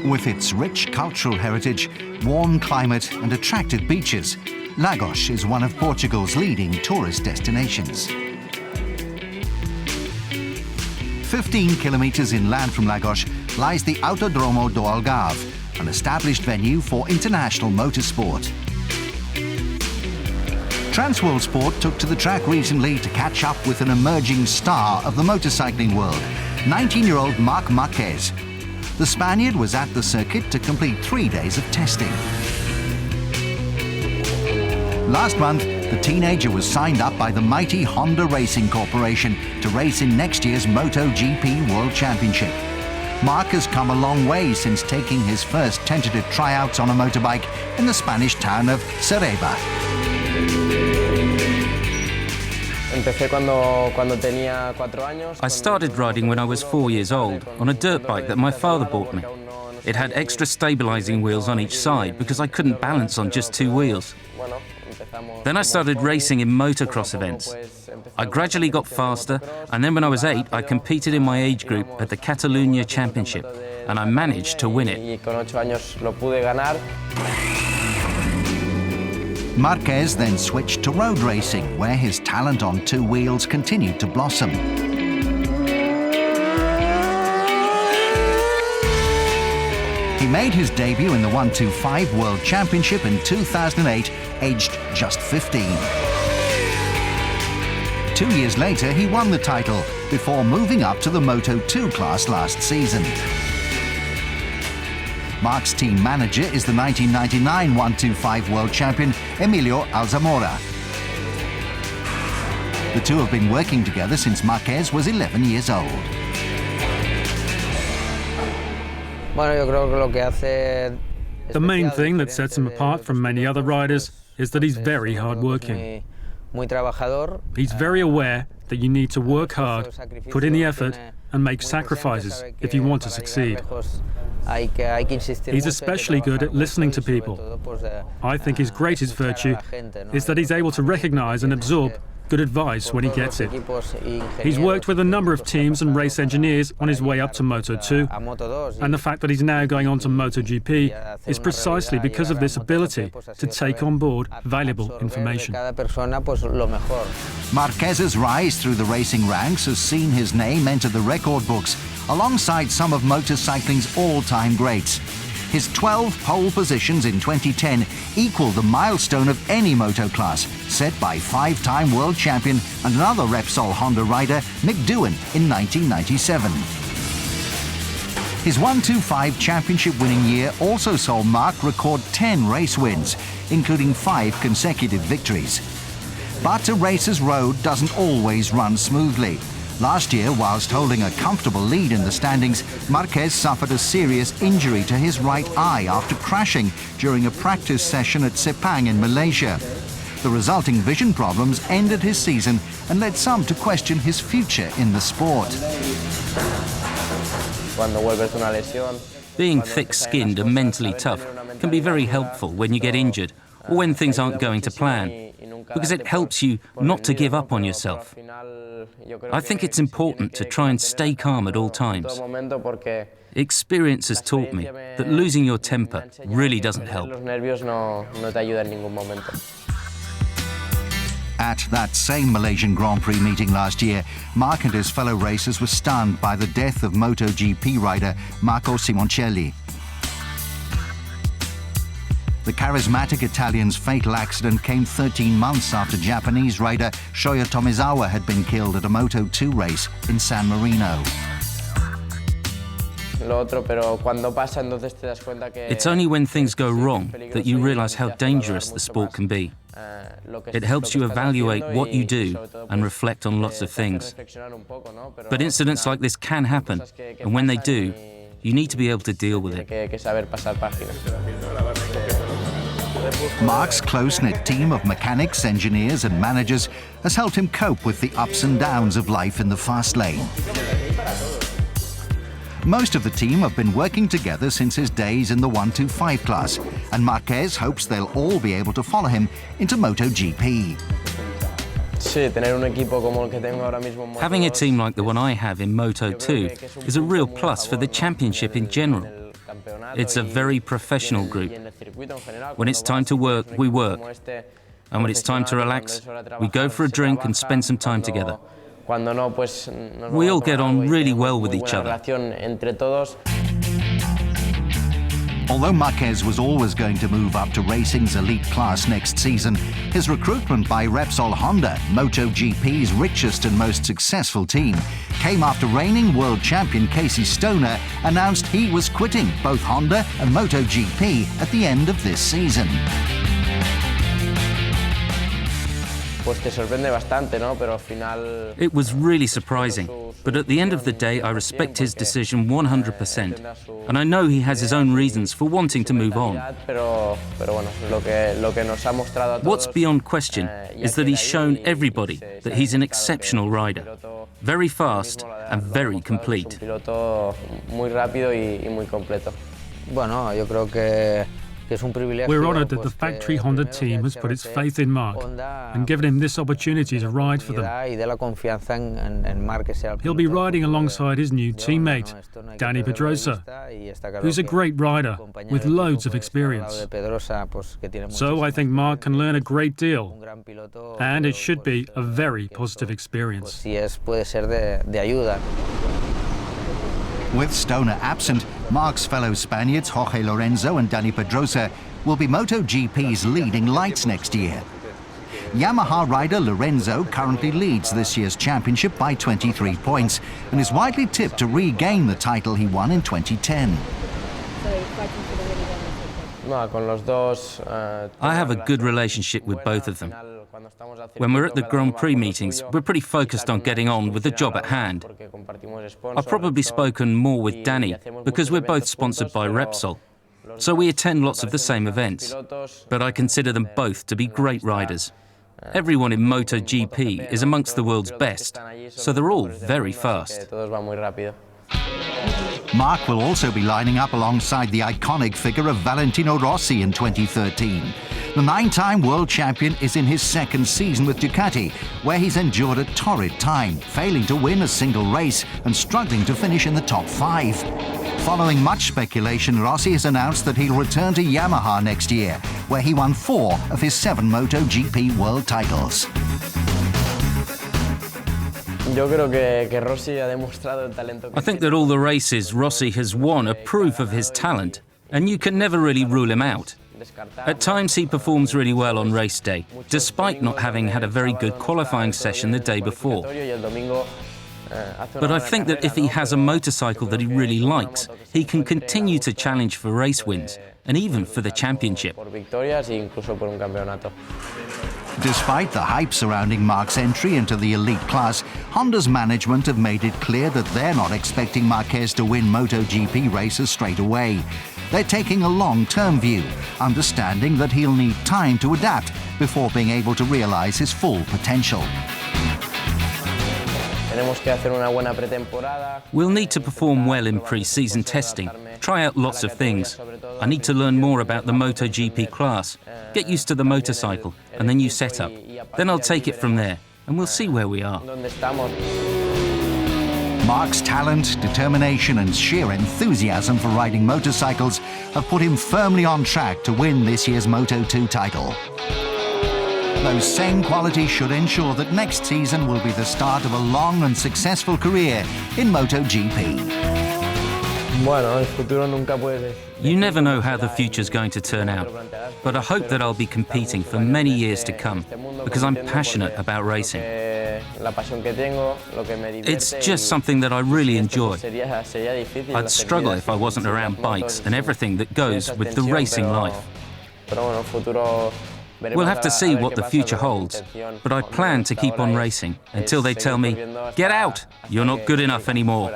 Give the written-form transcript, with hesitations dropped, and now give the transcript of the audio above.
With its rich cultural heritage, warm climate and attractive beaches, Lagos is one of Portugal's leading tourist destinations. 15 kilometers inland from Lagos lies the Autódromo do Algarve, an established venue for international motorsport. Transworld Sport took to the track recently to catch up with an emerging star of the motorcycling world, 19-year-old Marc Marquez. The Spaniard was at the circuit to complete 3 days of testing. Last month, the teenager was signed up by the mighty Honda Racing Corporation to race in next year's MotoGP World Championship. Marc has come a long way since taking his first tentative tryouts on a motorbike in the Spanish town of Cereba. I started riding when I was 4 years old on a dirt bike that my father bought me. It had extra stabilizing wheels on each side because I couldn't balance on just 2 wheels. Then I started racing in motocross events. I gradually got faster, and then when I was 8, I competed in my age group at the Catalunya Championship, and I managed to win it. Marquez then switched to road racing, where his talent on 2 wheels continued to blossom. He made his debut in the 125 World Championship in 2008, aged just 15. 2 years later, he won the title before moving up to the Moto2 class last season. Marc's team manager is the 1999 125 World Champion, Emilio Alzamora. The two have been working together since Marquez was 11 years old. The main thing that sets him apart from many other riders is that he's very hard-working. He's very aware that you need to work hard, put in the effort, and make sacrifices if you want to succeed. He's especially good at listening to people. I think his greatest virtue is that he's able to recognize and absorb good advice when he gets it. He's worked with a number of teams and race engineers on his way up to Moto2, and the fact that he's now going on to MotoGP is precisely because of this ability to take on board valuable information. Marquez's rise through the racing ranks has seen his name enter the record books alongside some of motorcycling's all-time greats. His 12 pole positions in 2010 equal the milestone of any moto class, set by 5-time world champion and another Repsol Honda rider, Mick Doohan, in 1997. His 125 championship winning year also saw Marc record 10 race wins, including 5 consecutive victories. But a racer's road doesn't always run smoothly. Last year, whilst holding a comfortable lead in the standings, Marquez suffered a serious injury to his right eye after crashing during a practice session at Sepang in Malaysia. The resulting vision problems ended his season and led some to question his future in the sport. Being thick-skinned and mentally tough can be very helpful when you get injured or when things aren't going to plan, because it helps you not to give up on yourself. I think it's important to try and stay calm at all times. Experience has taught me that losing your temper really doesn't help. At that same Malaysian Grand Prix meeting last year, Marc and his fellow racers were stunned by the death of MotoGP rider Marco Simoncelli. The charismatic Italian's fatal accident came 13 months after Japanese rider Shoya Tomizawa had been killed at a Moto2 race in San Marino. It's only when things go wrong that you realize how dangerous the sport can be. It helps you evaluate what you do and reflect on lots of things. But incidents like this can happen, and when they do, you need to be able to deal with it. Marc's close-knit team of mechanics, engineers and managers has helped him cope with the ups and downs of life in the fast lane. Most of the team have been working together since his days in the 125 class, and Marquez hopes they'll all be able to follow him into MotoGP. Having a team like the one I have in Moto2 is a real plus for the championship in general. It's a very professional group. When it's time to work, we work. And when it's time to relax, we go for a drink and spend some time together. We all get on really well with each other. Although Marquez was always going to move up to racing's elite class next season, his recruitment by Repsol Honda, MotoGP's richest and most successful team, came after reigning world champion Casey Stoner announced he was quitting both Honda and MotoGP at the end of this season. It was really surprising, but at the end of the day I respect his decision 100%, and I know he has his own reasons for wanting to move on. What's beyond question is that he's shown everybody that he's an exceptional rider, very fast and very complete. We're honoured that the factory Honda team has put its faith in Marc and given him this opportunity to ride for them. He'll be riding alongside his new teammate, Dani Pedrosa, who's a great rider with loads of experience. So I think Marc can learn a great deal, and it should be a very positive experience. With Stoner absent, Marc's fellow Spaniards Jorge Lorenzo and Dani Pedrosa will be MotoGP's leading lights next year. Yamaha rider Lorenzo currently leads this year's championship by 23 points and is widely tipped to regain the title he won in 2010. I have a good relationship with both of them. When we're at the Grand Prix meetings, we're pretty focused on getting on with the job at hand. I've probably spoken more with Dani because we're both sponsored by Repsol, so we attend lots of the same events. But I consider them both to be great riders. Everyone in MotoGP is amongst the world's best, so they're all very fast. Marc will also be lining up alongside the iconic figure of Valentino Rossi in 2013. The 9-time world champion is in his second season with Ducati, where he's endured a torrid time, failing to win a single race and struggling to finish in the top 5. Following much speculation, Rossi has announced that he'll return to Yamaha next year, where he won 4 of his 7 MotoGP world titles. I think that all the races Rossi has won are proof of his talent, and you can never really rule him out. At times he performs really well on race day, despite not having had a very good qualifying session the day before. But I think that if he has a motorcycle that he really likes, he can continue to challenge for race wins, and even for the championship. Despite the hype surrounding Marc's entry into the elite class, Honda's management have made it clear that they're not expecting Marquez to win MotoGP races straight away. They're taking a long-term view, understanding that he'll need time to adapt before being able to realize his full potential. We'll need to perform well in pre-season testing, try out lots of things. I need to learn more about the MotoGP class, get used to the motorcycle and the new setup. Then I'll take it from there, and we'll see where we are. Marc's talent, determination and sheer enthusiasm for riding motorcycles have put him firmly on track to win this year's Moto2 title. Those same qualities should ensure that next season will be the start of a long and successful career in MotoGP. You never know how the future's going to turn out, but I hope that I'll be competing for many years to come, because I'm passionate about racing. It's just something that I really enjoy. I'd struggle if I wasn't around bikes and everything that goes with the racing life. We'll have to see what the future holds, but I plan to keep on racing until they tell me, "Get out, you're not good enough anymore."